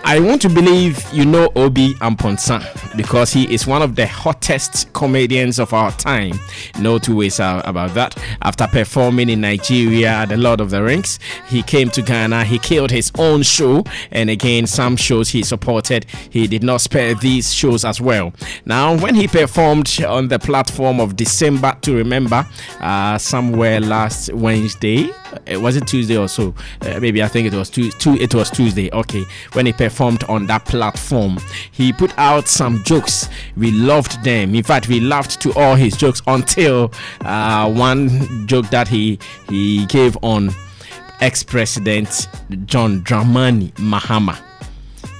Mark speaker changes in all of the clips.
Speaker 1: I want to believe you know Obi Amponsah because he is one of the hottest comedians of our time. No two ways about that. After performing in Nigeria at the Lord of the Rings, he came to Ghana. He killed his own show, and again, some shows he supported, he did not spare these shows as well. Now, when he performed on the platform of December to Remember, somewhere last Wednesday, was it Tuesday or so? Maybe I think it was it was Tuesday. Okay, when he performed on that platform, he put out some jokes. We loved them. In fact, we laughed to all his jokes until one joke that he gave on ex-president John Dramani Mahama.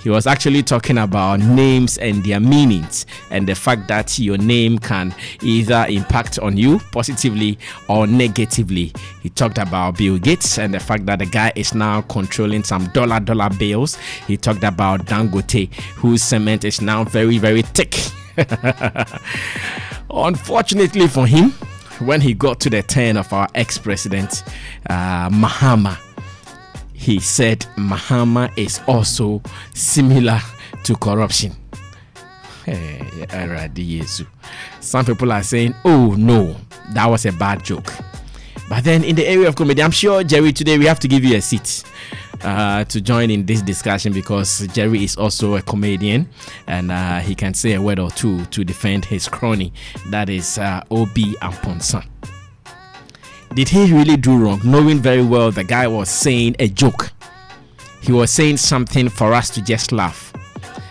Speaker 1: He was actually talking about names and their meanings, and the fact that your name can either impact on you positively or negatively. He talked about Bill Gates and the fact that the guy is now controlling some dollar bills. He talked about Dangote, whose cement is now very, very thick. Unfortunately for him, when he got to the turn of our ex-president Mahama, he said Mahama is also similar to corruption. Some people are saying, oh no, that was a bad joke. But then in the area of comedy, I'm sure, Jerry, today we have to give you a seat to join in this discussion, because Jerry is also a comedian, and he can say a word or two to defend his crony, that is Obi Amponsah. Did he really do wrong, knowing very well the guy was saying a joke? He was saying something for us to just laugh.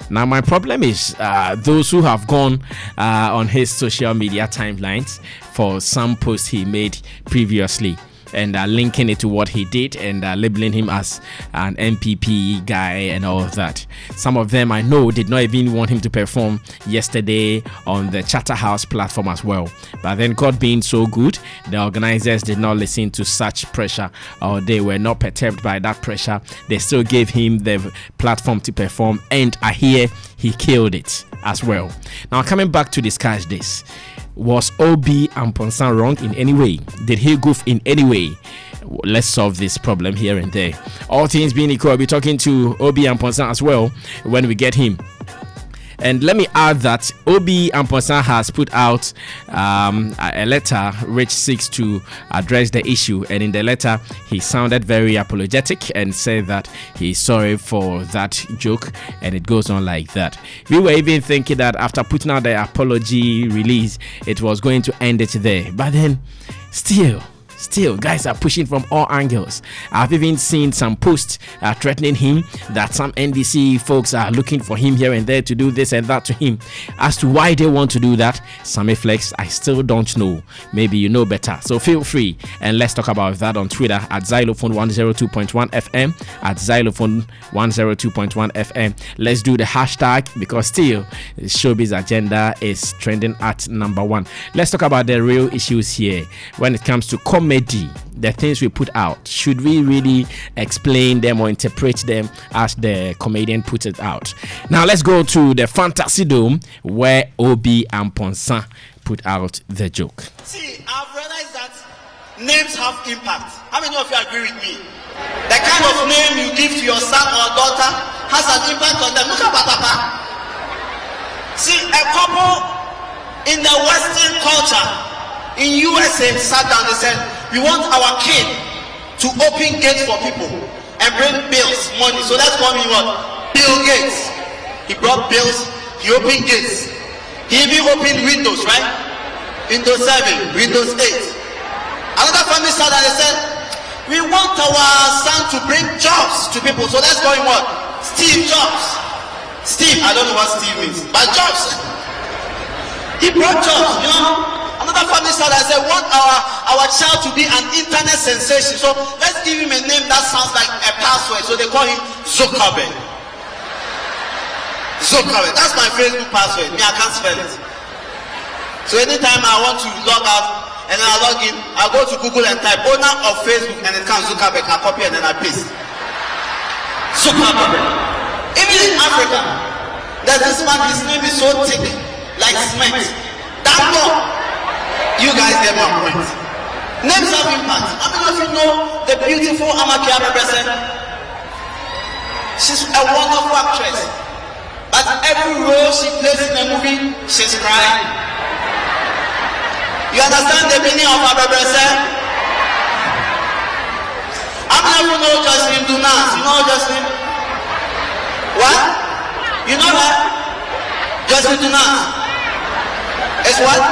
Speaker 1: Now, my problem is those who have gone on his social media timelines for some posts he made previously and linking it to what he did and labeling him as an MPP guy and all of that. Some of them I know did not even want him to perform yesterday on the Charterhouse platform as well. But then, God being so good, the organizers did not listen to such pressure, or they were not perturbed by that pressure. They still gave him the platform to perform, and I hear he killed it as well. Now, coming back to discuss this, was Obi Amponsah wrong in any way? Did he goof in any way? Let's solve this problem here and there. All things being equal, I'll be talking to Obi Amponsah as well when we get him. And let me add that Obi Amponsah has put out a letter which seeks to address the issue. And in the letter, he sounded very apologetic and said that he's sorry for that joke. And it goes on like that. We were even thinking that after putting out the apology release, it was going to end it there. But then, still, guys are pushing from all angles. I've even seen some posts threatening him, that some NDC folks are looking for him here and there to do this and that to him. As to why they want to do that, Sammy Flex, I still don't know. Maybe you know better. So feel free and let's talk about that on Twitter at Xylophone102.1 FM, at Xylophone102.1 FM. Let's do the hashtag, because still showbiz agenda is trending at number 1. Let's talk about the real issues here when it comes to comedy, the things we put out. Should we really explain them or interpret them as the comedian puts it out? Now let's go to the Fantasy Dome where Obi Amponsah put out the joke.
Speaker 2: See, I've realized that names have impact. How many of you agree with me? The kind of name you give to your son or daughter has an impact on them. Look at Papa. See, a couple in the Western culture in USA sat down and said, we want our kid to open gates for people and bring bills, money. So let's call him what? Bill Gates. He brought bills, he opened gates. He even opened windows, right? Windows 7, Windows 8. Another family sat down and said, we want our son to bring jobs to people. So let's call him what? Steve Jobs. Steve, I don't know what Steve means, but Jobs. He brought jobs, you know. Another family started and said, want our child to be an internet sensation. So let's give him a name that sounds like a password. So they call him Zuckerberg. Zuckerberg. That's my Facebook password. Me, I can't spell it. So anytime I want to log out and then I log in, I go to Google and type owner of Facebook and it comes Zuckerberg. I copy and then I paste. Zuckerberg. Even in Africa, there's this man, his name is so thick, like cement. That law. You guys get my point. Names have impact. How many of you know the beautiful Amakia represent? She's a wonderful actress. But every role she plays in a movie, she's crying. You understand the meaning of Abrabese? I'm not even know Jocelyn Dumas. You know Jocelyn? What? You know that? Jocelyn Dumas. It's what?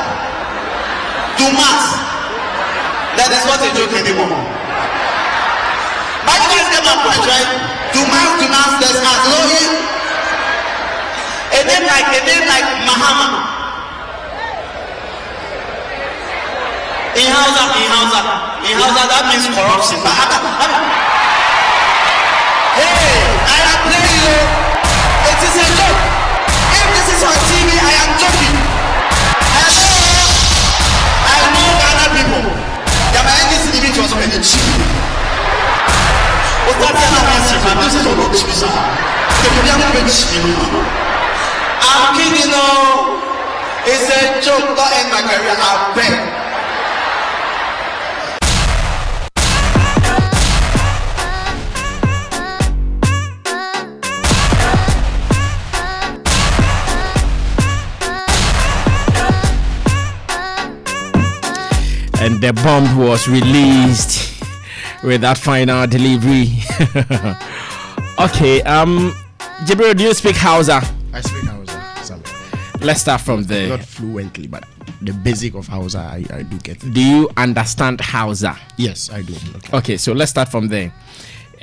Speaker 2: Dumas. That is not a joke anymore. But you guys get my point, right? Dumas, there's us. You know him? A name like Mahama. In Hausa, that means corruption. Hey, I am playing you. It is a joke. If this is on TV, I am joking. I know Ghana people. They are this individual so many cheap. What's that answer? This is not cheap, sir. I'm kidding, no. It's a joke. Not end my career. I beg.
Speaker 1: And the bomb was released with that final delivery. Okay, Jibril, do you speak Hausa?
Speaker 3: I speak Hausa, Sammy.
Speaker 1: Let's start from there.
Speaker 3: Not fluently, but the basic of Hausa, I do get.
Speaker 1: Do you understand Hausa?
Speaker 3: Yes, I do.
Speaker 1: Okay, so let's start from there.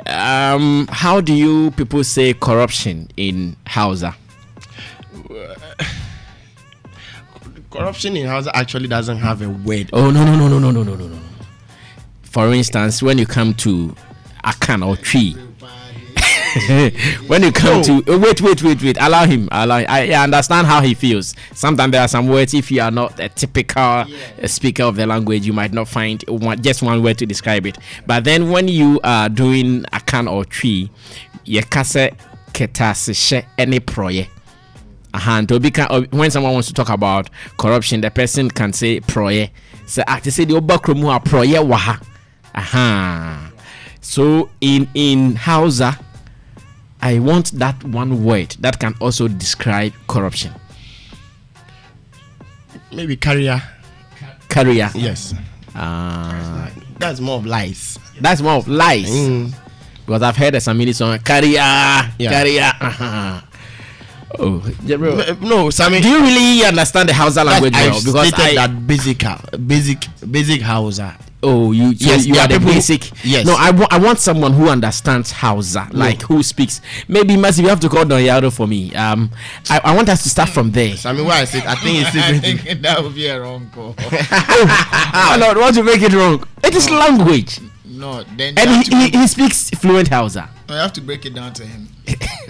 Speaker 1: How do you people say corruption in Hausa?
Speaker 3: Corruption in Hausa actually doesn't have a word.
Speaker 1: Oh, no. For instance, when you come to Akan or Tree, when you come to wait, allow him. I understand how he feels. Sometimes there are some words, if you are not a typical speaker of the language, you might not find just one word to describe it. But then when you are doing Akan or Tree, you can say ketashe any proye. When someone wants to talk about corruption, the person can say proye. So I say the obakromu a proye waha. So in Hausa, I want that one word that can also describe corruption.
Speaker 3: Maybe carrier. Yes. That's more of lies.
Speaker 1: That's more of lies. Because I've heard a Sammy song, carrier. Oh,
Speaker 3: no, Sammy.
Speaker 1: Do you really understand the Hausa language well?
Speaker 3: Because that basic Hausa.
Speaker 1: Oh, you are the basic.
Speaker 3: Yes.
Speaker 1: No, I want someone who understands Hausa, like who speaks. Maybe Massive, you have to call Don Yaro for me. I want us to start from there.
Speaker 3: Sammy, why I said I think it's
Speaker 4: that would be a wrong call.
Speaker 1: No, want to make it wrong. It is language.
Speaker 4: No, then
Speaker 1: and he speaks fluent Hausa.
Speaker 4: No, you have to break it down to him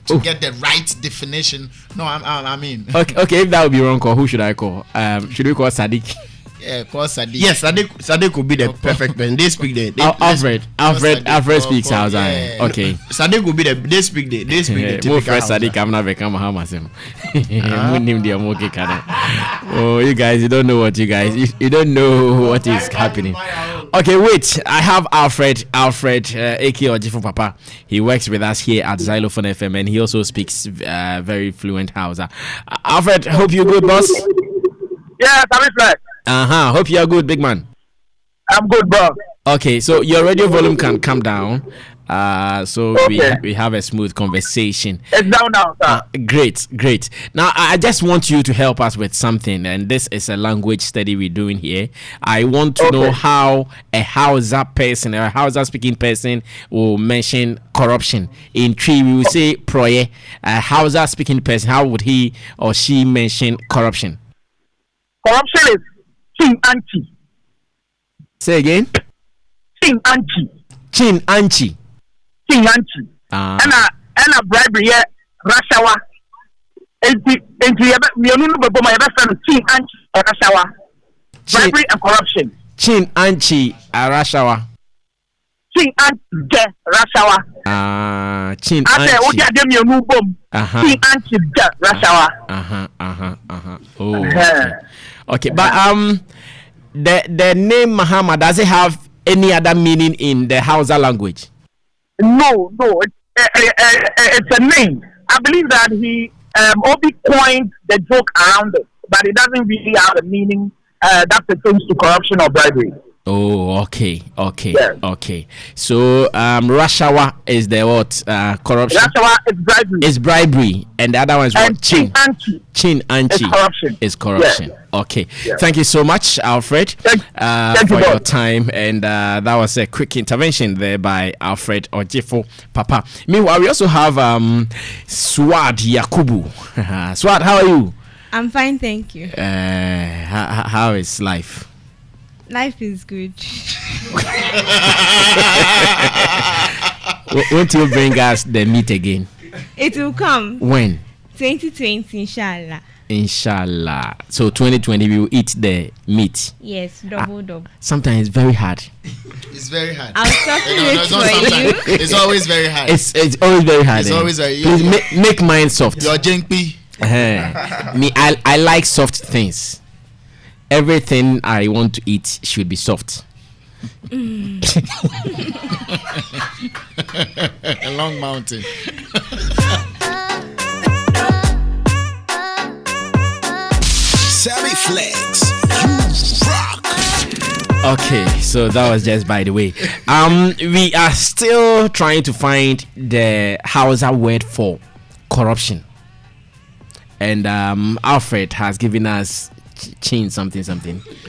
Speaker 4: to get the right definition. No, I mean.
Speaker 1: Okay, if that would be wrong call, who should I call? Should we call Sadiq?
Speaker 4: Yeah, call Sadiq.
Speaker 3: Yes, Sadiq could be the perfect person. They speak
Speaker 1: Alfred speaks Hausa.
Speaker 3: Yeah.
Speaker 1: Okay.
Speaker 3: Sadiq could be they speak the typical Hausa.
Speaker 1: Sadiq, I'm not become Hamasem. Oh, you guys, you don't know what you don't know what is happening. Okay, wait. I have Alfred, aka Ojifo Papa. He works with us here at Xylophone FM, and he also speaks very fluent Hausa. Alfred, hope you're good, boss.
Speaker 5: Yeah, I'm fine.
Speaker 1: Hope you're good, big man.
Speaker 5: I'm good, bro.
Speaker 1: Okay, so your radio volume can come down. So okay. we have a smooth conversation.
Speaker 5: It's down now, sir.
Speaker 1: Great. Now, I just want you to help us with something, and this is a language study we're doing here. I want to know how a Hausa person, a Hausa speaking person, will mention corruption. In Tree, we will say proye. A Hausa speaking person, how would he or she mention corruption?
Speaker 5: Corruption is chin anchi.
Speaker 1: Say again.
Speaker 5: Chin anchi.
Speaker 1: Chin anchi.
Speaker 5: And a bribery Rashawa. Bribery and corruption.
Speaker 1: Chin anchi Rashawa.
Speaker 5: Chin anchi Rashawa.
Speaker 1: Chin
Speaker 5: anchi.
Speaker 1: Oh. Okay, but the name Muhammad, does it have any other meaning in the Hausa language?
Speaker 5: No. it's a name. I believe that he Obi coined the joke around it, but it doesn't really have a meaning that pertains to corruption or bribery.
Speaker 1: Oh, okay.
Speaker 5: Yes.
Speaker 1: Okay. So Rashawa is the what? Corruption.
Speaker 5: Rashawa is bribery.
Speaker 1: Is bribery, and the other one is what? Chin
Speaker 5: Anchi.
Speaker 1: Is corruption.
Speaker 5: Yeah.
Speaker 1: Okay.
Speaker 5: Yeah.
Speaker 1: Thank you so much, Alfred,
Speaker 5: Thank
Speaker 1: for
Speaker 5: you,
Speaker 1: your
Speaker 5: both.
Speaker 1: time. And that was a quick intervention there by Alfred Ojifo Papa. Meanwhile, we also have Swad Yakubu. Swad, how are you?
Speaker 6: I'm fine, thank you.
Speaker 1: How is life?
Speaker 6: Life is good.
Speaker 1: Won't you bring us the meat again?
Speaker 6: It will come.
Speaker 1: When?
Speaker 6: 2020, inshallah.
Speaker 1: Inshallah. So 2020 we will eat the meat.
Speaker 6: Yes, double.
Speaker 1: Sometimes it's very hard.
Speaker 4: It's very hard.
Speaker 6: I'll suffer
Speaker 4: No,
Speaker 6: it
Speaker 4: it's not
Speaker 6: for you.
Speaker 4: sometimes. It's always very hard.
Speaker 1: It's always very hard.
Speaker 4: It's always very.
Speaker 1: Please make mine soft.
Speaker 4: Your JP.
Speaker 1: Me, I like soft things. Everything I want to eat should be soft.
Speaker 4: A long mountain.
Speaker 7: Sammy Flex, you rock.
Speaker 1: Okay, so that was just by the way. We are still trying to find the Hausa word for corruption, and Alfred has given us chin something.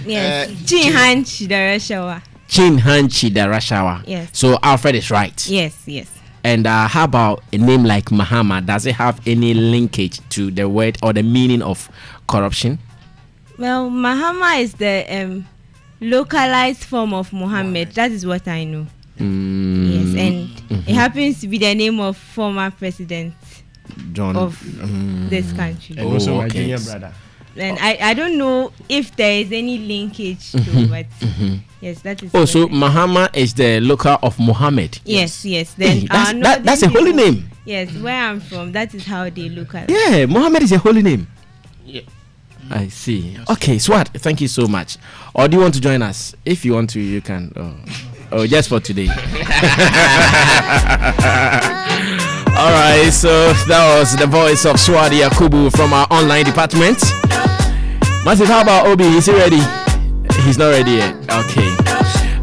Speaker 6: Yes. Chinhanchi Darashawa.
Speaker 1: Chin Hanchi Darashawa.
Speaker 6: Yes.
Speaker 1: So Alfred is right.
Speaker 6: Yes.
Speaker 1: And how about a name like Mahama? Does it have any linkage to the word or the meaning of corruption?
Speaker 6: Well, Mahama is the localized form of Muhammad. That is what I know. Yes, and it happens to be the name of former president
Speaker 1: John
Speaker 6: of this country.
Speaker 3: And also my
Speaker 1: okay.
Speaker 3: junior brother.
Speaker 6: And I don't know if there is any linkage to but yes, that is.
Speaker 1: Oh,
Speaker 6: what
Speaker 1: so
Speaker 6: I-
Speaker 1: Mahama is the local of Muhammad.
Speaker 6: Yes. Then
Speaker 1: That's a holy name.
Speaker 6: Yes, where I'm from, that is how they look at it.
Speaker 1: Yeah, Muhammad is a holy name.
Speaker 3: Yeah.
Speaker 1: I see. Okay, Swat, thank you so much. Or do you want to join us? If you want to, you can. Oh, just for today. All right, so that was the voice of Swadi Yakubu from our online department. Massive, how about Obi? Is he ready? He's not ready yet.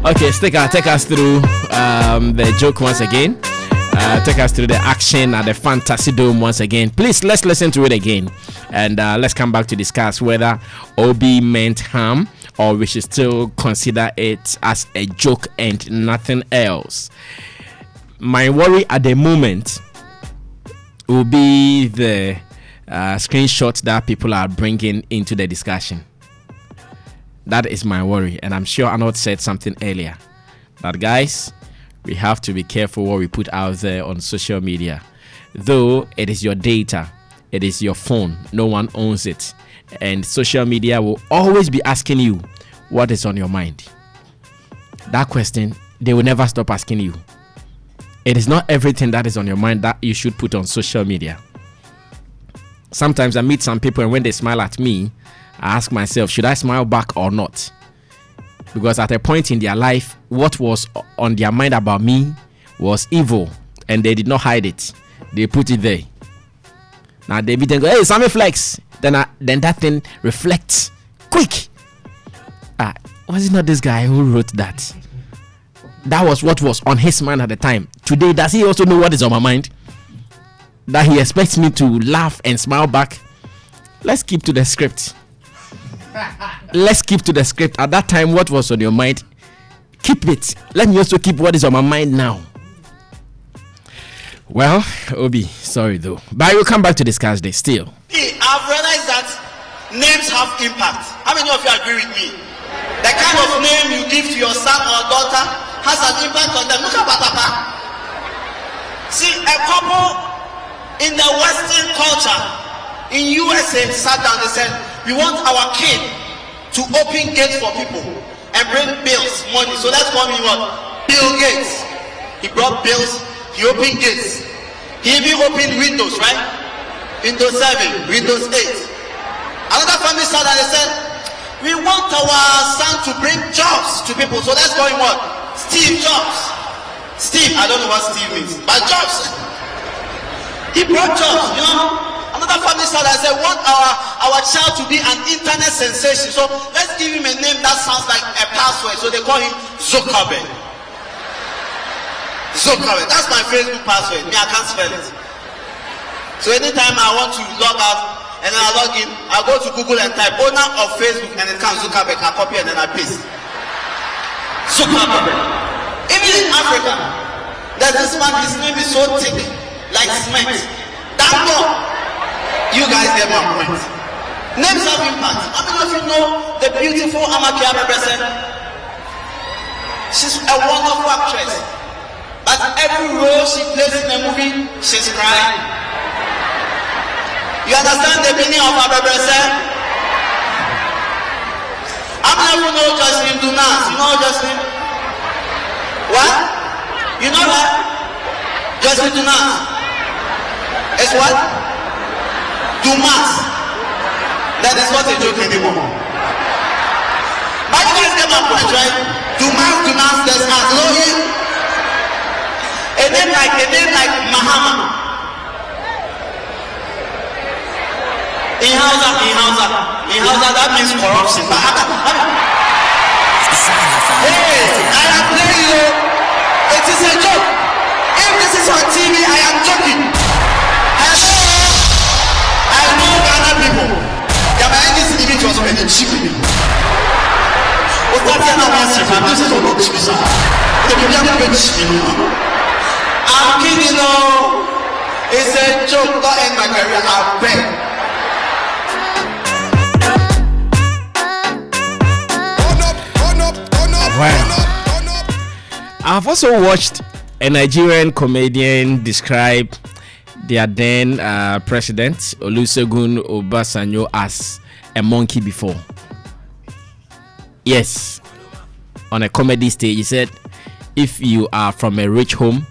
Speaker 1: Okay, Sticker, take us through the joke once again. Take us through the action at the Fantasy Dome once again. Please, let's listen to it again. And let's come back to discuss whether Obi meant harm or we should still consider it as a joke and nothing else. My worry at the moment will be the screenshots that people are bringing into the discussion. That is my worry, and I'm sure Arnold said something earlier. But guys, we have to be careful what we put out there on social media. Though it is your data, it is your phone, no one owns it. And social media will always be asking you what is on your mind. That question, they will never stop asking you. It is not everything that is on your mind that you should put on social media. Sometimes I meet some people and when they smile at me, I ask myself, should I smile back or not? Because at a point in their life, what was on their mind about me was evil and they did not hide it. They put it there. Now they meet and go, hey, Sammy Flex. Then that thing reflects quick. Was it not this guy who wrote that? That was what was on his mind at the time. Today, does he also know what is on my mind? That he expects me to laugh and smile back? Let's keep to the script. Let's keep to the script. At that time, what was on your mind? Keep it. Let me also keep what is on my mind now. Well, Obi, sorry though. But we'll come back to discuss this still.
Speaker 2: I've realized that names have impact. How many of you agree with me? The kind of name you give to your son or daughter has an impact on them. Look at Batapa. See, a couple in the Western culture in USA sat down and said, we want our kid to open gates for people and bring bills, money. So let's call him what? Bill Gates. He brought bills, he opened gates. He even opened windows, right? Windows 7, Windows 8. Another family sat down and said, we want our son to bring jobs to people. So let's call him what? Steve Jobs. Steve, I don't know what Steve means, but jobs. He brought jobs, you know. Another family started and said, want our child to be an internet sensation. So let's give him a name that sounds like a password. So they call him Zuckerberg. Zuckerberg. That's my Facebook password. Me, I can't spell it. So anytime I want to log out and then I log in, I go to Google and type owner of Facebook and it comes Zuckerberg. I copy and then I paste. Zuckerberg. Even in Africa, there's this man, his name is so thick, like cement. That one. You guys get my point. Names have impact. How many of you know the beautiful Amakia represent? She's a wonderful actress. But every role she plays in a movie, she's crying. You understand the meaning of her represent? How many of you know Jocelyn Dumas? You know Jocelyn? What? You know that? Jocelyn Dumas. It's what? Dumas. That is not a joke anymore. But you guys get my point, right? Dumas, there's Azloye. A name like Mahama. In Hausa, that means corruption. But hey, I am playing you. It is a joke. If this is on TV, I am joking. I know Ghana people. They are my NDC living to us when they cheap people. What's that here now? This is what cheap is. The people are very cheap. I'm kidding, no. It's a joke. Don't end my career. I beg.
Speaker 1: Wow. I've also watched a Nigerian comedian describe their then president Olusegun Obasanjo as a monkey before. Yes, on a comedy stage, he said, if you are from a rich home,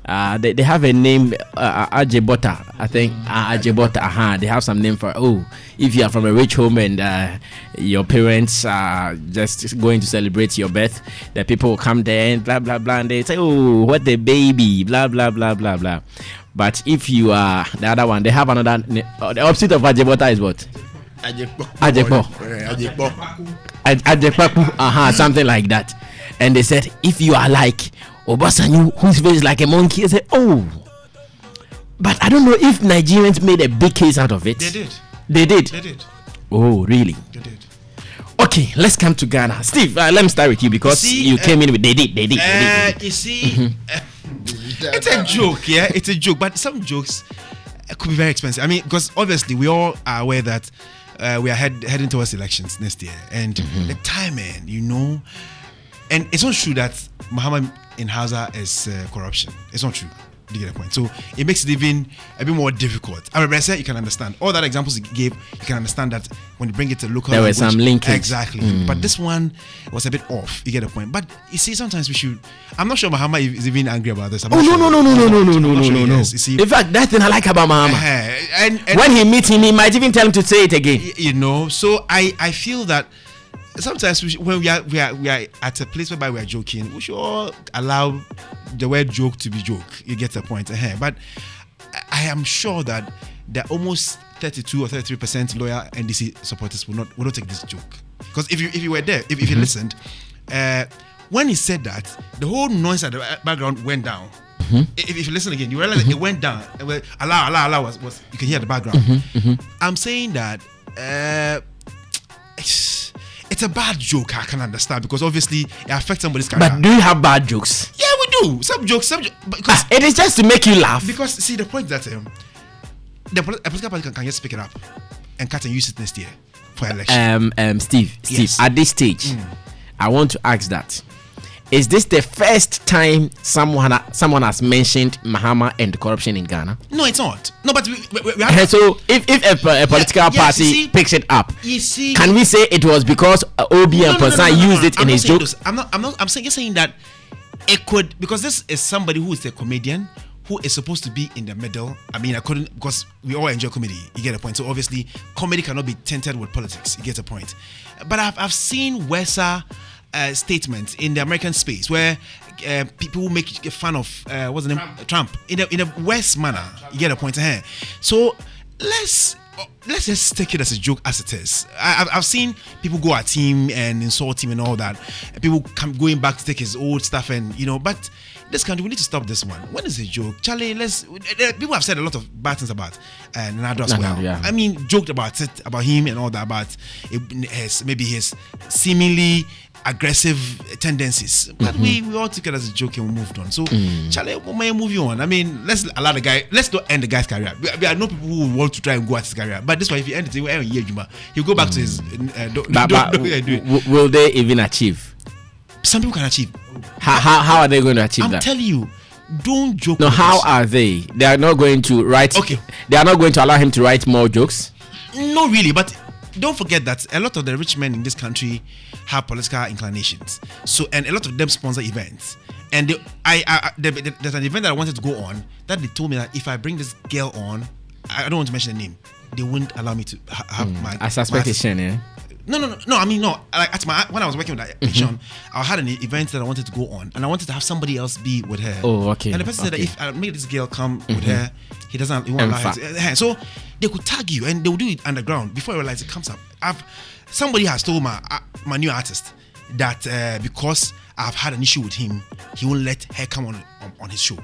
Speaker 1: they have a name, Ajebota, I think. Ajebota, they have some name for. If you are from a rich home and your parents are just going to celebrate your birth, the people will come there and blah blah blah, and they say, oh, what the baby, blah blah blah blah blah. But if you are the other one, they have another. The opposite of Ajebota is what? Ajekpaku. Something like that. And they said, if you are like Obasanjo, whose face is like a monkey, they said, oh. But I don't know if Nigerians made a big case out of it. They did. Oh, really?
Speaker 4: They did.
Speaker 1: Okay, let's come to Ghana. Steve, let me start with you because you came in with they did.
Speaker 3: You see, it's a joke, yeah? It's a joke, but some jokes could be very expensive. I mean, because obviously we all are aware that we are heading towards elections next year. And the timing, you know, and it's not true that Muhammad in Hausa is corruption. It's not true. Do you get the point? So it makes it even a bit more difficult. I mean, you can understand all that examples he gave. You can understand that when you bring it to local
Speaker 1: there
Speaker 3: language,
Speaker 1: were some linkage.
Speaker 3: Exactly. But this one was a bit off. You get the point. But you see, sometimes we should. I'm not sure Muhammad is even angry about this.
Speaker 1: No.
Speaker 3: You see,
Speaker 1: in fact, that's thing I like about Muhammad.
Speaker 3: And
Speaker 1: when he meets him, he might even tell him to say it again.
Speaker 3: You know. So I feel that sometimes when we are at a place whereby we are joking, we should all allow the word joke to be joke. You get the point. But I am sure that there are almost 32 or 33% loyal NDC supporters will not take this joke. Because if you were there, if you listened, when he said that, the whole noise at the background went down. If you listen again, you realize it went down. Allah was you can hear the background. I'm saying that it's a bad joke. I can understand because obviously it affects somebody's career.
Speaker 1: But do you have bad jokes?
Speaker 3: Yeah, we do. Some jokes. Because
Speaker 1: it is just to make you laugh.
Speaker 3: Because see, the point that a political party can just pick it up and cut and use it next year for election.
Speaker 1: Steve,
Speaker 3: Yes.
Speaker 1: at this stage, I want to ask that. Is this the first time someone has mentioned Mahama and corruption in Ghana?
Speaker 3: No, it's not. No, but we have
Speaker 1: so if a political party picks it up, can we say it was because Obi and Amponsah used it in his joke?
Speaker 3: I'm saying that it could, because this is somebody who is a comedian who is supposed to be in the middle. I mean, because we all enjoy comedy. You get a point. So obviously, comedy cannot be tainted with politics. You get a point. But I've seen Wesa statement in the American space where people make fun of what's the name Trump in a worse manner. You get a point here. So let's just take it as a joke as it is. I've seen people go at him and insult him and all that. People going back to take his old stuff and but this country, we need to stop this one. When is a joke? Charlie, people have said a lot of bad things about Nado as well.
Speaker 1: Yeah.
Speaker 3: I mean, joked about him and all that, but maybe his seemingly aggressive tendencies. But we all took it as a joke and we moved on. So, Charlie, we may move on. I mean, let's not end the guy's career. There are no people who want to try and go at his career. But this one, if you end it, he'll go back to his.
Speaker 1: Will they even achieve?
Speaker 3: Some people can achieve.
Speaker 1: How are they going to achieve that?
Speaker 3: I'm telling you, don't joke.
Speaker 1: No, how are they? They are not going to write.
Speaker 3: Okay.
Speaker 1: They are not going to allow him to write more jokes.
Speaker 3: No, really, but don't forget that a lot of the rich men in this country have political inclinations. So, and a lot of them sponsor events. And there's an event that I wanted to go on that they told me that if I bring this girl on, I don't want to mention the name, they wouldn't allow me to have my.
Speaker 1: I suspect it's Shane, yeah.
Speaker 3: No. I mean, no. Like when I was working with that Sean, I had an event that I wanted to go on, and I wanted to have somebody else be with her.
Speaker 1: Oh, okay.
Speaker 3: And the person said that if I make this girl come with her, he won't allow her to. So they could tag you, and they will do it underground before I realize it comes up. Somebody has told my new artist that because I've had an issue with him, he won't let her come on his show.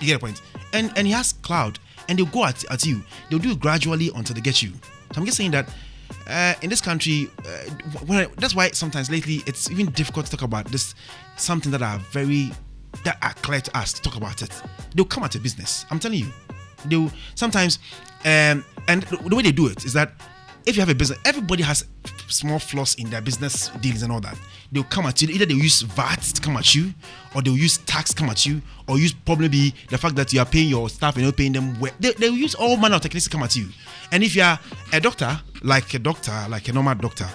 Speaker 3: You get the point? And he has clout, and they'll go at you. They'll do it gradually until they get you. So I'm just saying that. In this country, that's why sometimes lately it's even difficult to talk about this. Something that are clear to us to talk about it. They'll come at your business. I'm telling you, they'll sometimes. And the way they do it is that if you have a business, everybody has small flaws in their business deals and all that. They'll come at you. Either they'll use VAT to come at you, or they'll use tax to come at you, or use probably the fact that you are paying your staff and you're not paying them well. They'll use all manner of techniques to come at you. And if you are a doctor, like a normal doctor,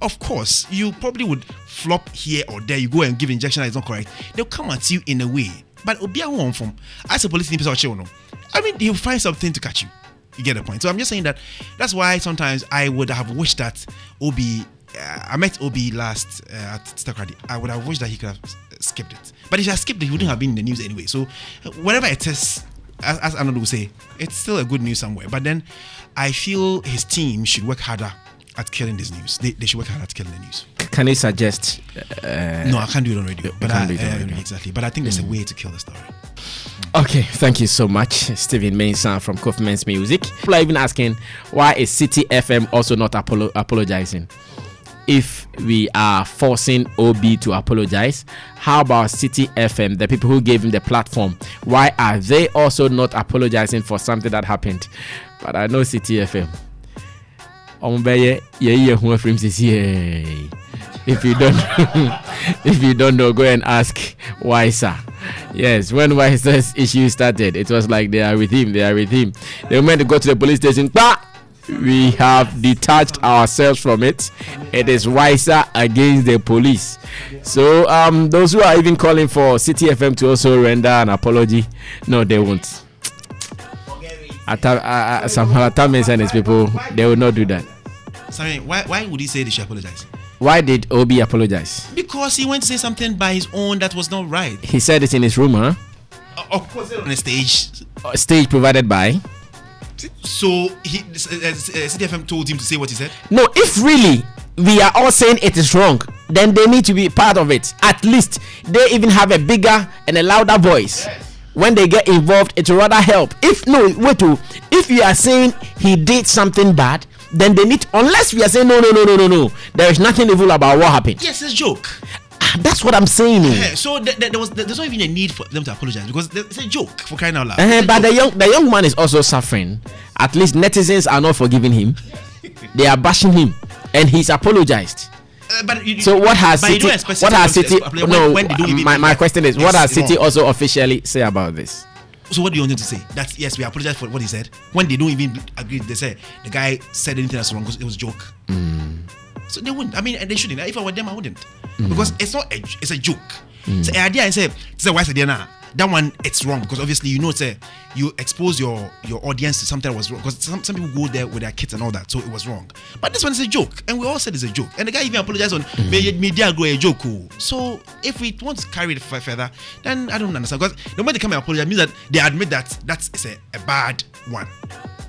Speaker 3: of course, you probably would flop here or there. You go and give injection that is not correct. They'll come at you in a way. But as a police officer, I mean, he'll find something to catch you. You get the point. So I'm just saying that's why sometimes I would have wished that I met Obi last at Stakradi. I would have wished that he could have skipped it. But if he had skipped it, he wouldn't have been in the news anyway. So whatever it is, as Arnold would say, it's still a good news somewhere. But then I feel his team should work harder at killing this news. They should work harder at killing the news.
Speaker 1: Can you suggest?
Speaker 3: No, I can't do it on radio. Exactly. But I think there's a way to kill the story.
Speaker 1: Okay, thank you so much, Stephen Mensah from Goof Men's Music. People are even asking, why is City FM also not apologizing? If we are forcing OB to apologize, how about City FM, the people who gave him the platform? Why are they also not apologizing for something that happened? But I know City FM. If you don't know, go and ask Wiser. Yes, when Wiser's issue started, it was like they are with him. They were meant to go to the police station. But we have detached ourselves from it. It is Wiser against the police. So those who are even calling for City FM to also render an apology, no, they won't. Some Atamis and his people, they will not do that.
Speaker 3: Sammy, why would he say they should apologize?
Speaker 1: Why did Obi apologize?
Speaker 3: Because he went to say something by his own that was not right.
Speaker 1: He said it in his room, huh?
Speaker 3: Of course, on a stage.
Speaker 1: Stage provided by.
Speaker 3: So CDFM told him to say what he said?
Speaker 1: No, if really we are all saying it is wrong, then they need to be part of it. At least they even have a bigger and a louder voice. Yes. When they get involved, it will rather help. If you are saying he did something bad, then they need, unless we are saying no, there is nothing evil about what happened.
Speaker 3: Yes, it's a joke.
Speaker 1: That's what I'm saying.
Speaker 3: So there's not even a need for them to apologize because it's a joke, for crying out loud.
Speaker 1: But the young man is also suffering. At least netizens are not forgiving him. They are bashing him, and he's apologized. So what has City? No, my question is, what has City also officially say about this?
Speaker 3: So what do you want him to say? That yes, we apologize for what he said. When they don't even agree, they say the guy said anything that's wrong because it was a joke. So they wouldn't. I mean, they shouldn't. If I were them, I wouldn't. Because it's not it's a joke. So the idea I say, why is it now? That one, it's wrong because obviously you expose your audience to something that was wrong, because some people go there with their kids and all that, so it was wrong. But this one is a joke, and we all said it's a joke, and the guy even apologized on media go a joke. So if we want to carry it further, then I don't understand, because the moment they come and apologize means that they admit that that's a bad one.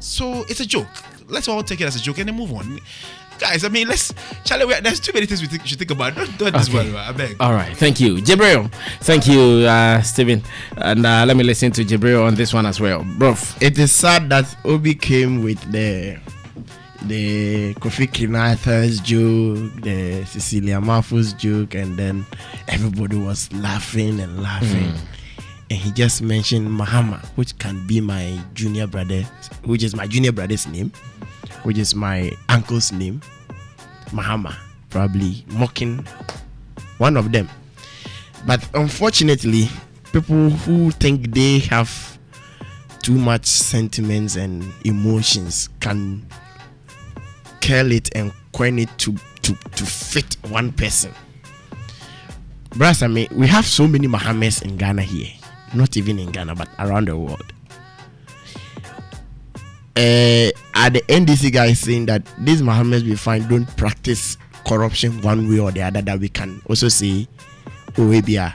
Speaker 3: So it's a joke. Let's all take it as a joke and then move on. Guys, I mean, Charlie, there's too many things we should think about. Don't do this one, I beg.
Speaker 1: All right, thank you, Jibril. Thank you, Stephen. And let me listen to Jibril on this one as well, bro.
Speaker 8: It is sad that Obi came with the Kofi Kinata's joke, the Cecilia Marfo's joke, and then everybody was laughing and laughing. And he just mentioned Mahama, which can be my junior brother, which is my junior brother's name, which is my uncle's name, Mahama, probably mocking one of them. But unfortunately, people who think they have too much sentiments and emotions can curl it and coin it to fit one person. Brass, I mean, we have so many Mahamas in Ghana here. Not even in Ghana, but around the world. At the NDC guy is saying that these Mohammeds we find don't practice corruption one way or the other, that we can also say, the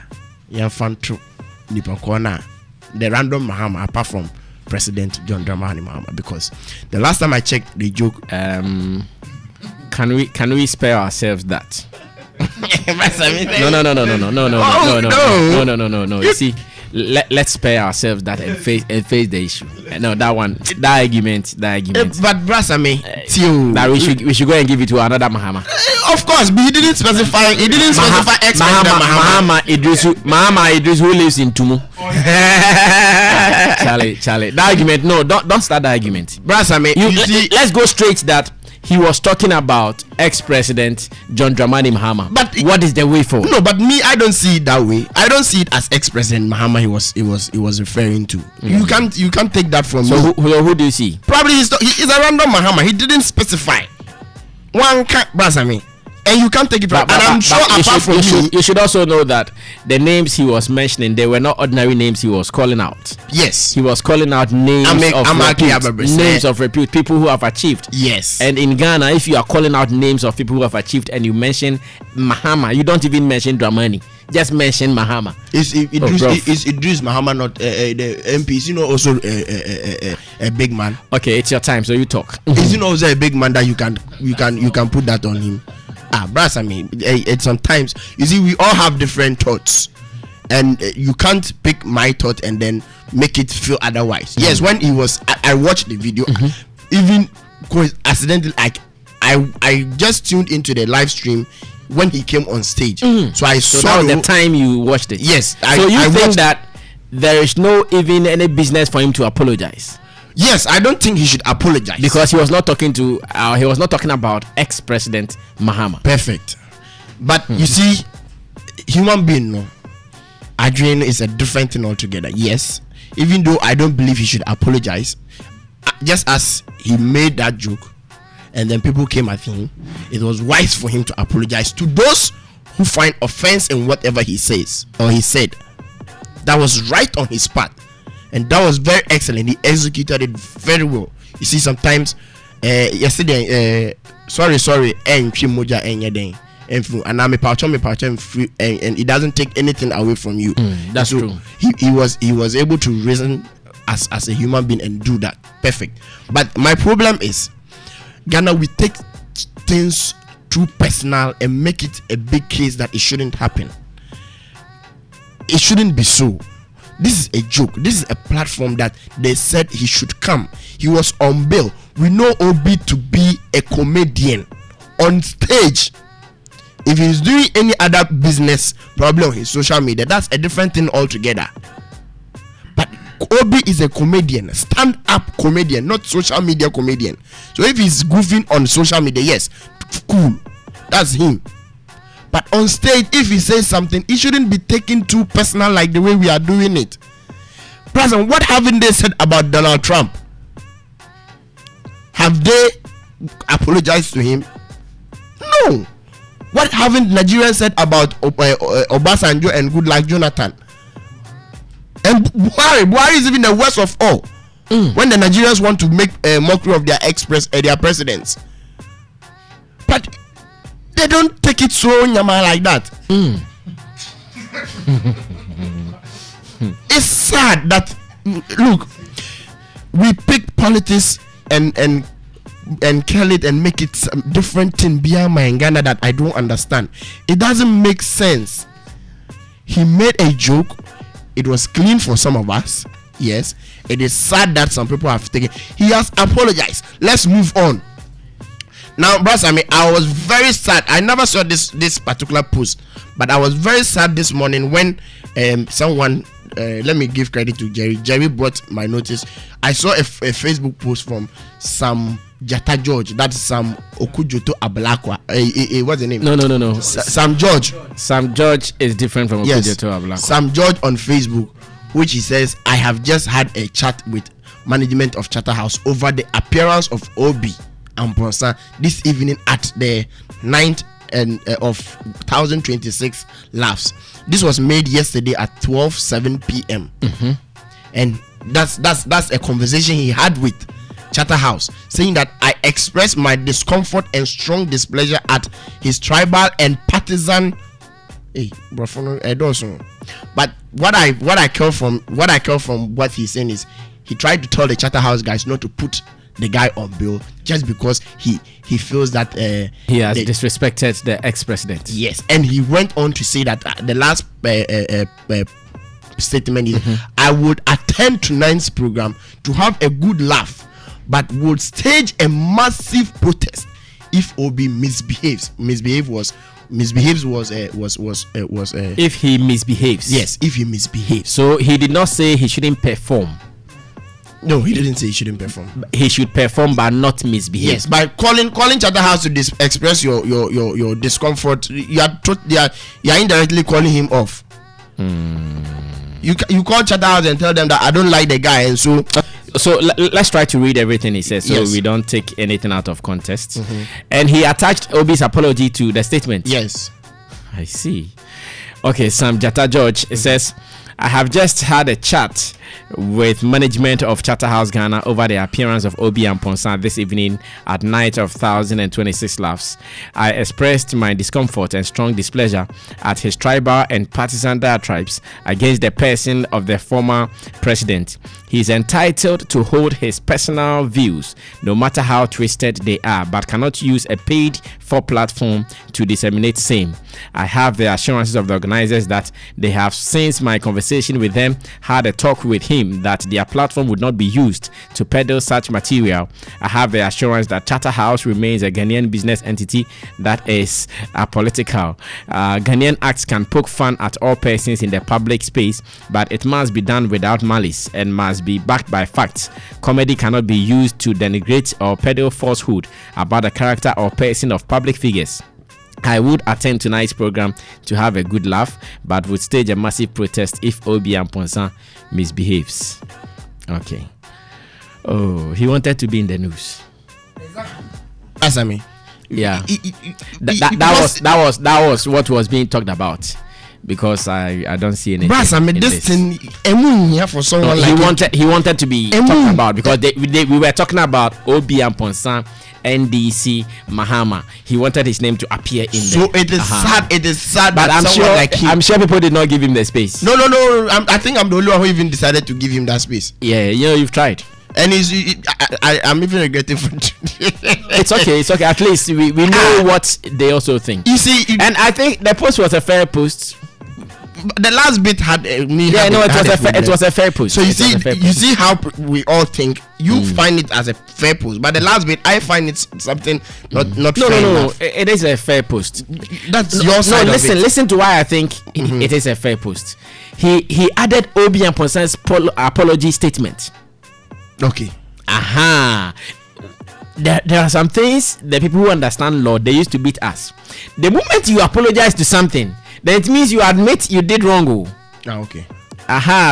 Speaker 8: random Mahama, apart from President John Dramani Mahama, because the last time I checked the joke,
Speaker 1: can we spare ourselves that? No. You see, let's spare ourselves that and face the issue. No, that argument.
Speaker 8: But Brasame,
Speaker 1: that we should go and give it to another Mahama.
Speaker 8: Of course, but he didn't specify. He didn't specify
Speaker 1: Mahama Idris, who lives in Tumu. Charlie, that argument. No, don't start the argument.
Speaker 8: Brasame,
Speaker 1: let's go straight that. He was talking about ex-president John Dramani Mahama. But what is the way forward?
Speaker 8: No, but me, I don't see it that way. I don't see it as ex-president Mahama he was referring to. You can't take that from me.
Speaker 1: So who do you see?
Speaker 8: Probably he's a random Mahama. He didn't specify. One can't Brasame. And you can't take it from. And I'm sure apart from me,
Speaker 1: you should also know that the names he was mentioning, they were not ordinary names he was calling out.
Speaker 8: Yes.
Speaker 1: He was calling out names of repute, people who have achieved.
Speaker 8: Yes.
Speaker 1: And in Ghana, if you are calling out names of people who have achieved and you mention Mahama, you don't even mention Dramani. Just mention Mahama.
Speaker 8: It's Idris Mahama, not the MPs, also a big man.
Speaker 1: Okay, it's your time, so you talk.
Speaker 8: Is also a big man that you can put that on him. Brass, I mean, sometimes you see we all have different thoughts, and you can't pick my thought and then make it feel otherwise. Yes, when I watched the video, even accidentally, I just tuned into the live stream when he came on stage, so I saw
Speaker 1: the time you watched it.
Speaker 8: Yes,
Speaker 1: so you think that there is no even any business for him to apologize?
Speaker 8: Yes, I don't think he should apologize
Speaker 1: because he was not talking about ex-president Mahama.
Speaker 8: Perfect. But you see, human being, no, Adrian is a different thing altogether. Yes, even though I don't believe he should apologize, just as he made that joke and then people came at him, it was wise for him to apologize to those who find offense in whatever he says or he said. That was right on his part. And that was very excellent. He executed it very well. You see, sometimes yesterday, sorry, and it doesn't take anything away from you.
Speaker 1: That's so true.
Speaker 8: He was able to reason as a human being and do that. Perfect. But my problem is, Ghana, we take things too personal and make it a big case that it shouldn't happen. It shouldn't be so. This is a joke. This is a platform that they said he should come. He was on bail. We know Obi to be a comedian on stage. If he's doing any other business, probably on his social media, that's a different thing altogether. But Obi is a comedian, stand-up comedian, not social media comedian. So if he's goofing on social media, yes, cool, that's him. But on stage, if he says something, it shouldn't be taken too personal like the way we are doing it. President, what haven't they said about Donald Trump? Have they apologized to him? No. What haven't Nigerians said about Obasanjo and Goodluck Jonathan? And Buhari is even the worst of all. When the Nigerians want to make a mockery of their their presidents, but they don't take it so nyama like that. It's sad that look, we pick politics and kill it and make it some different thing beyond my Ghana that I don't understand. It doesn't make sense. He made a joke. It was clean for some of us. Yes, it is sad that some people have taken. He has apologized. Let's move on. Now, Bros, I was very sad. I never saw this particular post, but I was very sad this morning when someone. Let me give credit to Jerry. Jerry brought my notice. I saw a Facebook post from Sam Jata George. That's Sam Okujoto Ablakwa. What's the name?
Speaker 1: No.
Speaker 8: Sam George.
Speaker 1: Sam George is different from Okujoto Ablakwa.
Speaker 8: Sam George on Facebook, which he says, I have just had a chat with management of Charterhouse over the appearance of Obi Amponsah this evening at the 9th of 1026 laughs. This was made yesterday at 12:07 p.m. And that's a conversation he had with Charterhouse, saying that I expressed my discomfort and strong displeasure at his tribal and partisan. But what I care from what he's saying is he tried to tell the Charterhouse guys not to put the guy on bail just because he feels that
Speaker 1: he has disrespected the ex-president.
Speaker 8: Yes, and he went on to say that the last statement is, I would attend tonight's program to have a good laugh, but would stage a massive protest if Obi misbehaves.
Speaker 1: If he misbehaves.
Speaker 8: Yes, if he misbehaves.
Speaker 1: So he did not say he shouldn't perform.
Speaker 8: No, he didn't say he shouldn't perform.
Speaker 1: He should perform but not misbehave.
Speaker 8: Yes, by calling Charterhouse to express your discomfort, you are indirectly calling him off. You call Charterhouse and tell them that I don't like the guy, and so
Speaker 1: let's try to read everything he says, so we don't take anything out of context. And he attached Obi's apology to the statement.
Speaker 8: Yes,
Speaker 1: I see. Okay, Sam Jata George says, I have just had a chat with management of Charterhouse Ghana over the appearance of Obi Amponsah this evening at night of 1026 laughs. I expressed my discomfort and strong displeasure at his tribal and partisan diatribes against the person of the former president. He is entitled to hold his personal views, no matter how twisted they are, but cannot use a paid-for platform to disseminate same. I have the assurances of the organizers that they have, since my conversation with them, had a talk with him that their platform would not be used to peddle such material. I have the assurance that Charterhouse remains a Ghanaian business entity that is apolitical. Ghanaian acts can poke fun at all persons in the public space, but it must be done without malice and must be backed by facts. Comedy cannot be used to denigrate or peddle falsehood about the character or person of public figures. I would attend tonight's program to have a good laugh, but would stage a massive protest if Obi Amponsah misbehaves. Okay. Oh, he wanted to be in the news.
Speaker 8: That's I mean.
Speaker 1: Yeah. That was what was being talked about. Because I don't see anything.
Speaker 8: Brass, I mean this thing here for someone like
Speaker 1: he wanted to be talked about, because we were talking about Obi Amponsah, NDC, Mahama. He wanted his name to appear in there.
Speaker 8: So it is sad. It is sad.
Speaker 1: But I'm sure people did not give him the space.
Speaker 8: No. I think I'm the only one who even decided to give him that space.
Speaker 1: Yeah, you've tried.
Speaker 8: And I'm even regretting for
Speaker 1: It's okay. At least we know what they also think.
Speaker 8: You see,
Speaker 1: and I think the post was a fair post.
Speaker 8: The last bit had
Speaker 1: it was a fair post.
Speaker 8: So you see how we all think. You find it as a fair post, but the last bit I find it something not fair.
Speaker 1: No. It is a fair post.
Speaker 8: That's your side.
Speaker 1: No, listen to why I think it is a fair post. He added Obi Amponsah's apology statement.
Speaker 8: Okay.
Speaker 1: There are some things the people who understand law, they used to beat us. The moment you apologize to something, then it means you admit you did wrong.
Speaker 8: Okay.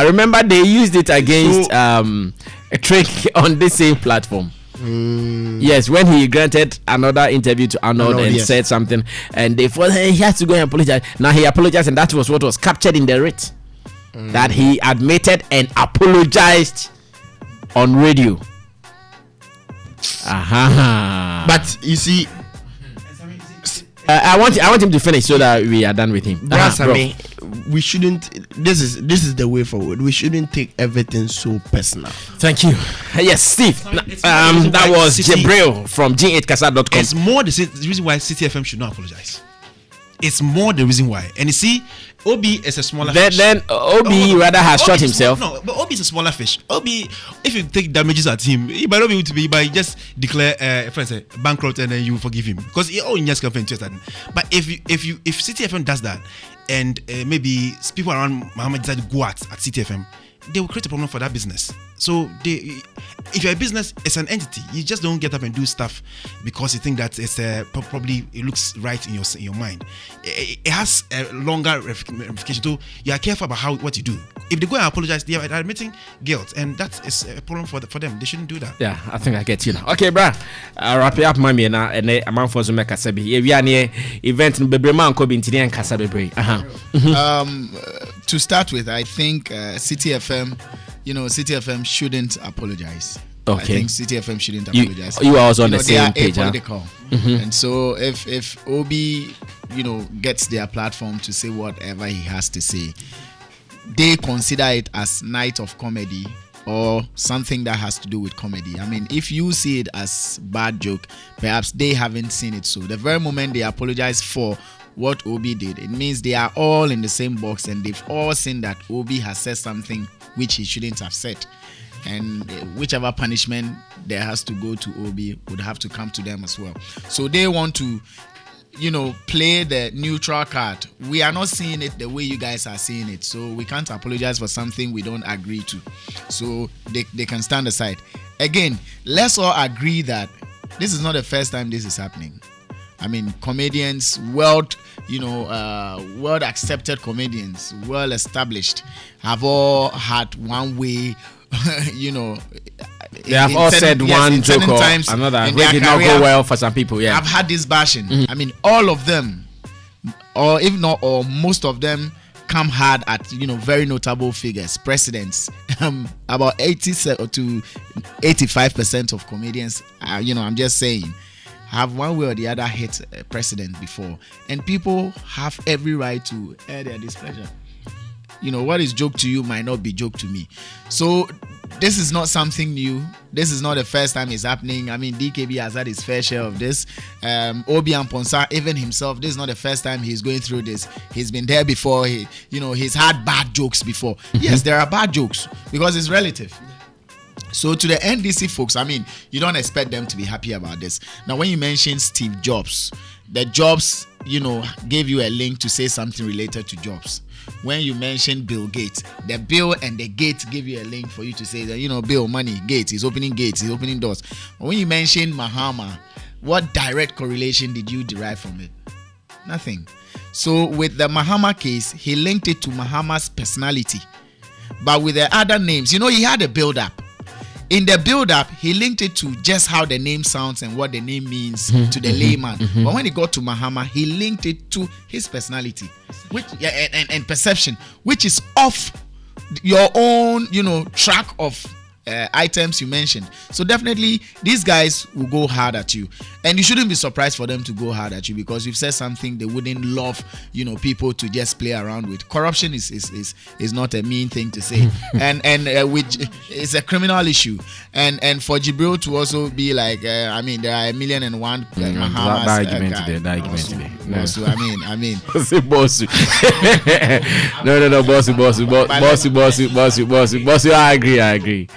Speaker 1: Remember they used it against a trick on the same platform. Yes, when he granted another interview to Arnold and
Speaker 8: yes.
Speaker 1: said something, and they thought he has to go and apologize. Now he apologized, and that was what was captured in the writ. That he admitted and apologized on radio.
Speaker 8: But you see,
Speaker 1: I want him to finish so that we are done with him.
Speaker 8: Sammy, we shouldn't. This is the way forward. We shouldn't take everything so personal.
Speaker 1: Thank you. Yes, Steve. That was Jibril from G8casa.com.
Speaker 3: It's more the reason why City FM should not apologize. It's more the reason why. And you see, Obi is a smaller fish.
Speaker 1: Then Obi rather has shot himself.
Speaker 3: No, but Obi is a smaller fish. Obi, if you take damages at him, he might not be able to be. He might just declare bankrupt and then you forgive him because he only just can interested. But if City FM does that, and maybe people around Muhammad decide to go at City FM, they will create a problem for that business. So if you're a business, it's an entity. You just don't get up and do stuff because you think that it's probably it looks right in your mind. It has a longer ramification. So you are careful about what you do. If they go and apologize, they are admitting guilt, and that is a problem for them. They shouldn't do that.
Speaker 1: Yeah, I think I get you now. Okay, bruh. Wrap it up, mommy. Now, and Amponsah make kasabi. If you are near event, bebre man ko binti and kasabi.
Speaker 4: To start with, I think City FM. City FM shouldn't apologize.
Speaker 1: Okay.
Speaker 4: I think City FM shouldn't apologize.
Speaker 1: You are also on the same page.
Speaker 4: They are apolitical. And so if Obi, gets their platform to say whatever he has to say, they consider it as night of comedy or something that has to do with comedy. I mean, if you see it as bad joke, perhaps they haven't seen it. So the very moment they apologize for what Obi did, it means they are all in the same box and they've all seen that Obi has said something which he shouldn't have said, and whichever punishment there has to go to Obi would have to come to them as well. So they want to play the neutral card. We are not seeing it the way you guys are seeing it, so we can't apologize for something we don't agree to. So they can stand aside. Again, let's all agree that this is not the first time this is happening. I mean, comedians, world accepted comedians, well established, have all had one way,
Speaker 1: They have all said one joke or another. It did not go well for some people. Yeah,
Speaker 4: I've had this bashing. I mean, all of them, or if not all, most of them come hard at very notable figures, presidents. About 80 to 85% of comedians, I'm just saying, have one way or the other hit a president before, and people have every right to air their displeasure. What is joke to you might not be joke to me. So this is not something new. This is not the first time it's happening. I mean, DKB has had his fair share of this. Obi Amponsah, even himself, this is not the first time he's going through this. He's been there before. He's had bad jokes before. Yes, there are bad jokes because it's relative. So to the NDC folks, I mean, you don't expect them to be happy about this. Now, when you mention Steve Jobs, the Jobs, gave you a link to say something related to Jobs. When you mention Bill Gates, the Bill and the Gates give you a link for you to say that, Bill, money, Gates, he's opening doors. But when you mention Mahama, what direct correlation did you derive from it? Nothing. So with the Mahama case, he linked it to Mahama's personality. But with the other names, he had a build-up. In the build-up, he linked it to just how the name sounds and what the name means to the layman. But when he got to Mahama, he linked it to his personality, and perception, which is off your own, track of items you mentioned. So definitely, these guys will go hard at you, and you shouldn't be surprised for them to go hard at you because you've said something they wouldn't love, people to just play around with. Corruption is not a mean thing to say, and which is a criminal issue, and for Jibril to also be like, there are 1,000,001 Mahamas.
Speaker 1: That argument today. No.
Speaker 4: So, I mean.
Speaker 1: Boss. No, boss. I agree.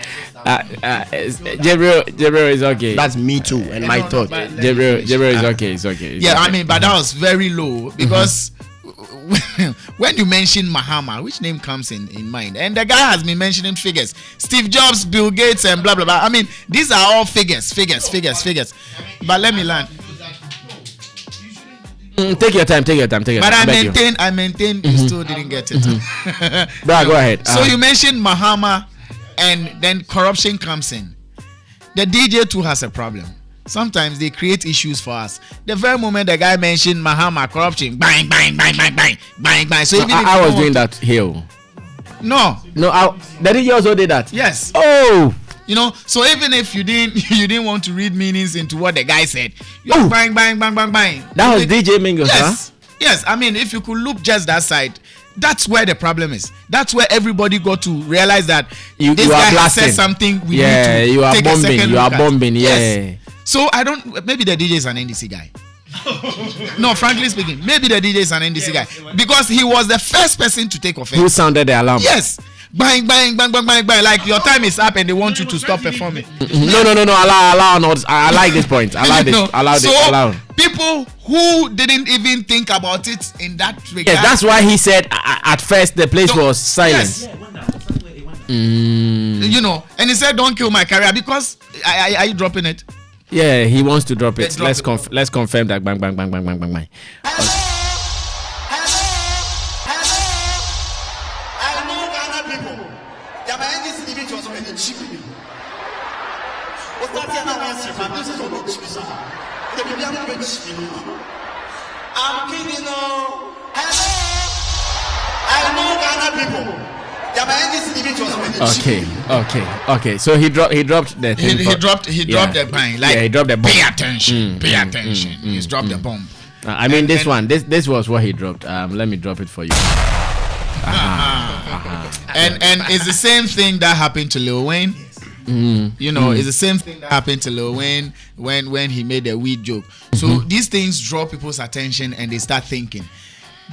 Speaker 1: Jibril is okay.
Speaker 8: That's me too, and my thought.
Speaker 1: Jibril is okay. It's okay.
Speaker 4: But that was very low because when you mention Mahama, which name comes in mind? And the guy has been mentioning figures: Steve Jobs, Bill Gates, and blah blah blah. I mean, these are all figures. But let me learn.
Speaker 1: Take your time.
Speaker 4: But I maintain you still didn't get it.
Speaker 1: Bro, go ahead.
Speaker 4: So you mentioned Mahama, and then corruption comes in. the DJ too has a problem. Sometimes they create issues for us. The very moment the guy mentioned Mahama corruption, bang, bang, bang, bang, bang, bang, bang. So even if
Speaker 1: I was doing that here.
Speaker 4: No,
Speaker 1: the DJ also did that.
Speaker 4: Yes.
Speaker 1: Oh.
Speaker 4: You know, so even if you didn't want to read meanings into what the guy said, you bang, bang, bang, bang, bang.
Speaker 1: That was DJ Mingo,
Speaker 4: yes.
Speaker 1: huh?
Speaker 4: Yes. I mean, if you could look just that side, that's where the problem is. That's where everybody got to realize that this guy has said something. We need to
Speaker 1: you are
Speaker 4: take
Speaker 1: bombing.
Speaker 4: A second
Speaker 1: You are
Speaker 4: look
Speaker 1: bombing.
Speaker 4: At.
Speaker 1: Yeah.
Speaker 4: Yes. So I don't. Maybe the DJ is an NDC guy. No, frankly speaking, maybe the DJ is an NDC guy because he was the first person to take offense.
Speaker 1: Who sounded the alarm?
Speaker 4: Yes. Bang, bang, bang, bang, bang, bang. Like your time is up and they want you to stop performing.
Speaker 1: No. Allow. Not. I like this point. I like this.
Speaker 4: No.
Speaker 1: Allow.
Speaker 4: People who didn't even think about it in that regard.
Speaker 1: Yes, that's why he said at first the place was silent.
Speaker 4: Yes. You know, and he said, "Don't kill my career," because are you dropping it?
Speaker 1: Yeah, he wants to drop it. Let's
Speaker 4: it.
Speaker 1: Confirm that. Bang, bang, bang, bang, bang, bang, bang.
Speaker 2: I'm kidding, no. Hello. I know Ghana people.
Speaker 1: Okay. So he dropped the thing.
Speaker 4: He dropped the bang. Like,
Speaker 1: he dropped the bomb.
Speaker 4: Pay attention. He's dropped the bomb.
Speaker 1: I mean, this was what he dropped. Let me drop it for you.
Speaker 4: And it's the same thing that happened to Lil Wayne. You know, it's the same thing that happened to Lil Wayne when he made a weed joke. So these things draw people's attention and they start thinking,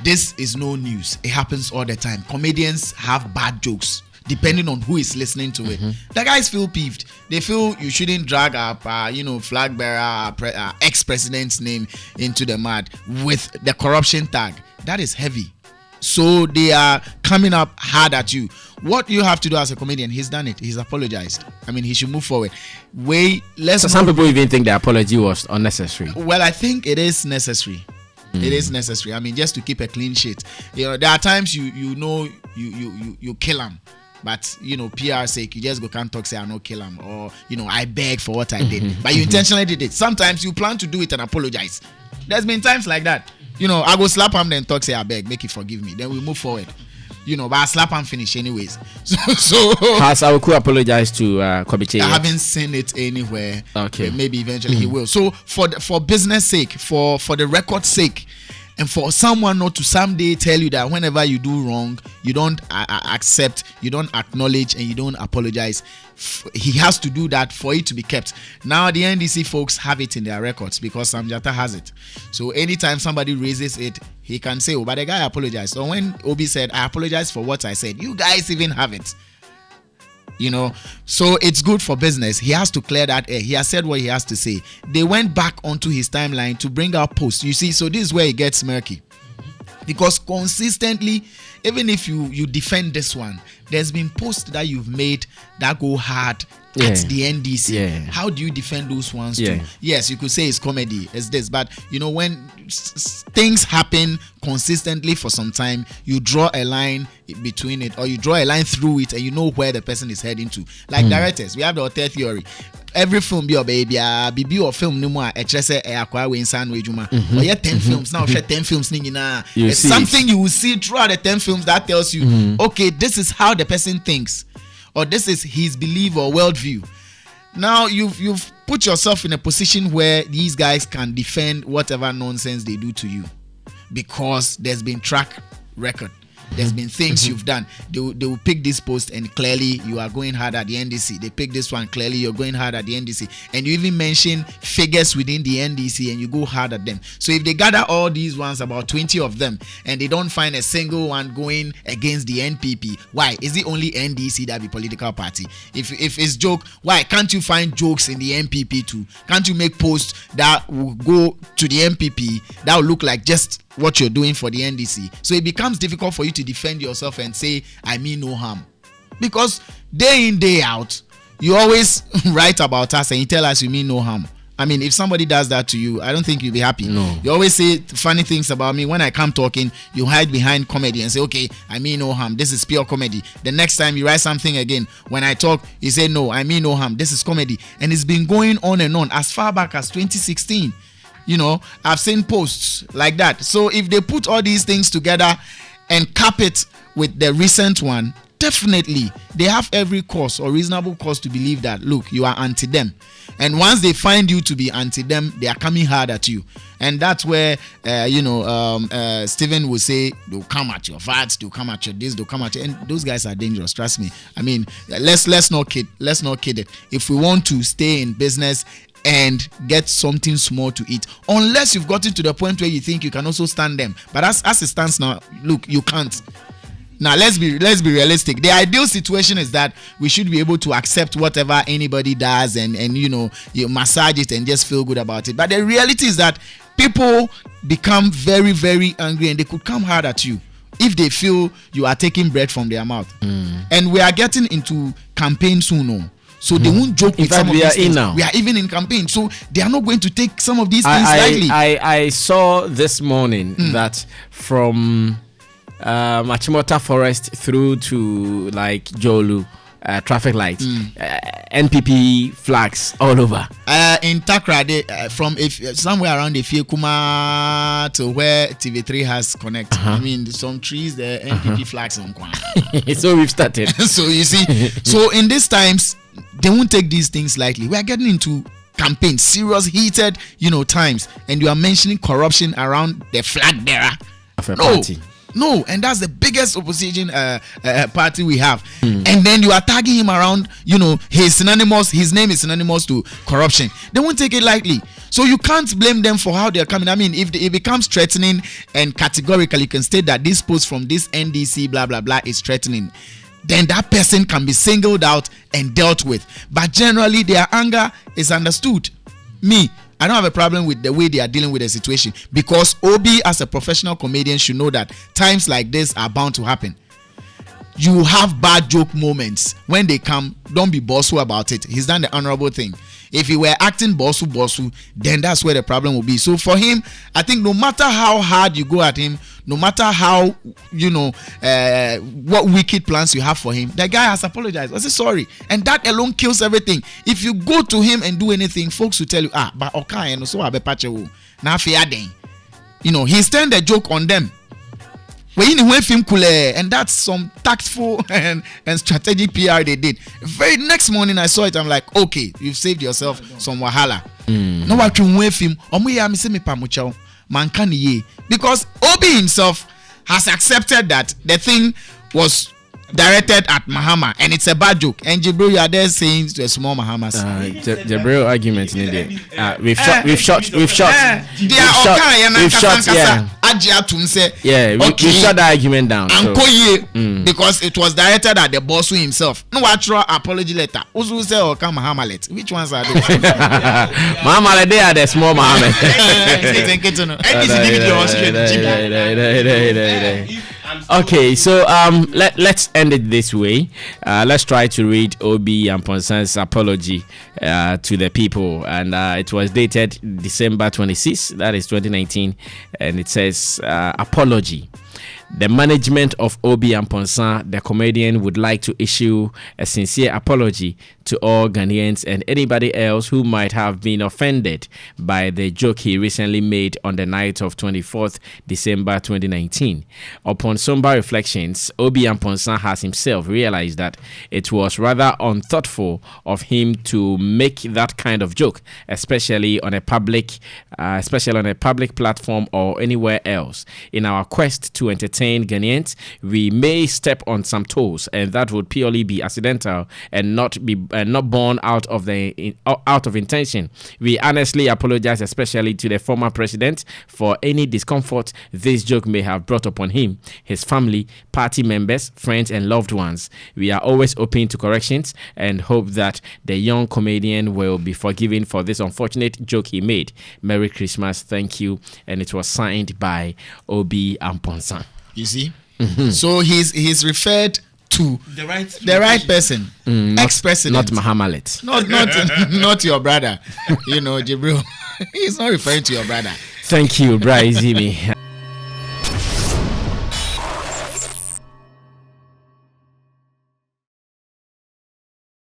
Speaker 4: this is no news. It happens all the time. Comedians have bad jokes depending on who is listening to it. The guys feel peeved. They feel you shouldn't drag up, flag bearer, ex-president's name into the mud with the corruption tag. That is heavy. So they are coming up hard at you. What you have to do as a comedian, he's done it. He's apologized. I mean, he should move forward.
Speaker 1: Some people even think the apology was unnecessary.
Speaker 4: Well, I think it is necessary. It is necessary. I mean, just to keep a clean sheet. You know, there are times you kill him, but PR sake, you just go can't talk say I no kill him, or I beg for what I did, but you intentionally did it. Sometimes you plan to do it and apologize. There's been times like that. I go slap him then talk say I beg, make you forgive me. Then we move forward. But I slap and finish anyways. So
Speaker 1: has Awoku apologized to Kobiche?
Speaker 4: I haven't seen it anywhere.
Speaker 1: Okay.
Speaker 4: Maybe eventually he will. So for business sake, for the record's sake, and for someone not to someday tell you that whenever you do wrong, you don't accept, you don't acknowledge, and you don't apologize, he has to do that for it to be kept. Now the NDC folks have it in their records because Samjata has it. So anytime somebody raises it, he can say, oh, but the guy apologized. So when Obi said, I apologize for what I said, you guys even have it. So it's good for business. He has to clear that air. He has said what he has to say. They went back onto his timeline to bring out posts. You see, so this is where it gets murky. Because consistently, even if you defend this one, there's been posts that you've made that go hard at the NDC.
Speaker 1: Yeah.
Speaker 4: How do you defend those ones too? Yes, you could say it's comedy, it's this, but when things happen consistently for some time, you draw a line between it, or you draw a line through it, and you know where the person is heading to. Like directors, we have the hotel theory. Every film be your baby, bibi or film no more. Echese akwa we insan we juma. Or yeah, 10 films now. Share 10 films ni na. It's something you will see throughout the 10 films that tells you, okay, this is how the person thinks, or this is his belief or worldview. Now you've put yourself in a position where these guys can defend whatever nonsense they do to you, because there's been track record. There's been things you've done. They will pick this post and clearly you are going hard at the NDC. They pick this one, clearly you're going hard at the NDC. And you even mention figures within the NDC and you go hard at them. So if they gather all these ones, about 20 of them, and they don't find a single one going against the NPP, why? Is it only NDC that be political party? If it's joke, why can't you find jokes in the NPP too? Can't you make posts that will go to the NPP that will look like just what you're doing for the NDC? So it becomes difficult for you to defend yourself and say, I mean no harm. Because day in, day out, you always write about us and you tell us you mean no harm. I mean, if somebody does that to you, I don't think you'll be happy.
Speaker 1: No.
Speaker 4: You always say funny things about me. When I come talking, you hide behind comedy and say, okay, I mean no harm. This is pure comedy. The next time you write something again, when I talk, you say, no, I mean no harm. This is comedy. And it's been going on and on as far back as 2016. You know, I've seen posts like that. So if they put all these things together and cap it with the recent one, definitely they have every cause or reasonable cause to believe that, look, you are anti them. And once they find you to be anti them, they are coming hard at you. And that's where, Stephen will say, they'll come at your VATs, they'll come at your this, they'll come at you. And those guys are dangerous, trust me. I mean, let's not kid it. If we want to stay in business and get something small to eat, unless you've gotten to the point where you think you can also stand them. But as it stands now, look, you can't. Now let's be realistic. The ideal situation is that we should be able to accept whatever anybody does and you massage it and just feel good about it. But the reality is that people become very, very angry and they could come hard at you if they feel you are taking bread from their mouth. And we are getting into campaign soon now. So they won't joke with some of these things. Now. We are even in campaign, so they are not going to take some of these things lightly.
Speaker 1: I saw this morning that from Machimota Forest through to like Jolu traffic lights, NPP flags all over.
Speaker 4: In Takra, from somewhere around the Kuma to where TV3 has connected. I mean, some trees, the NPP flags on.
Speaker 1: So we've started.
Speaker 4: So you see, so in these times, they won't take these things lightly. We are getting into campaign, serious, heated, times, and you are mentioning corruption around the flag bearer. No, and that's the biggest opposition party we have. And then you are tagging him around, his name is synonymous to corruption. They won't take it lightly. So you can't blame them for how they're coming. I mean, if it becomes threatening and categorically you can state that this post from this NDC blah blah blah is threatening, then that person can be singled out and dealt with. But generally their anger is understood. I don't have a problem with the way they are dealing with the situation, because Obi as a professional comedian should know that times like this are bound to happen. You have bad joke moments. When they come, don't be bossy about it. He's done the honorable thing. If he were acting bossy, then that's where the problem will be. So for him, I think no matter how hard you go at him, no matter how, what wicked plans you have for him, the guy has apologized. I say sorry. And that alone kills everything. If you go to him and do anything, folks will tell you, but okay, and so I'll be patching. Now, he's turned the joke on them. And that's some tactful and strategic PR they did. Very next morning I saw it, I'm like, okay, you've saved yourself some wahala. No, what you wait him? Because Obi himself has accepted that the thing was directed at Mahama and it's a bad joke. And Jibril, you are there saying to a small Mahamas.
Speaker 1: Jibril argument in there. We've shot. We've shot the argument down.
Speaker 4: Because it was directed at the boss himself. No actual apology letter. Uzu say or come Mahamalet. Which ones are those?
Speaker 1: Mahamalet, they are the small Mahamet. Okay, so let's end it this way. Let's try to read Obi Amponsah's apology to the people, and it was dated December 26, that is 2019, and it says apology. The management of Obi Amponsah, the comedian, would like to issue a sincere apology to all Ghanaians and anybody else who might have been offended by the joke he recently made on the night of 24th December 2019. Upon somber reflections, Obi Amponsah has himself realized that it was rather unthoughtful of him to make that kind of joke, especially on a public platform or anywhere else. In our quest to entertain Ghanaians, we may step on some toes, and that would purely be accidental and not born out of intention. We honestly apologize, especially to the former president, for any discomfort this joke may have brought upon him, his family, party members, friends, and loved ones. We are always open to corrections and hope that the young comedian will be forgiven for this unfortunate joke he made. Merry Christmas, thank you. And it was signed by Obi Amponsah.
Speaker 4: You see? So he's referred to
Speaker 3: The right
Speaker 4: person, ex-president,
Speaker 1: not Mahamalet.
Speaker 4: not your brother. You know, Jibril. He's not referring to your brother.
Speaker 1: Thank you, Bryce Zimi.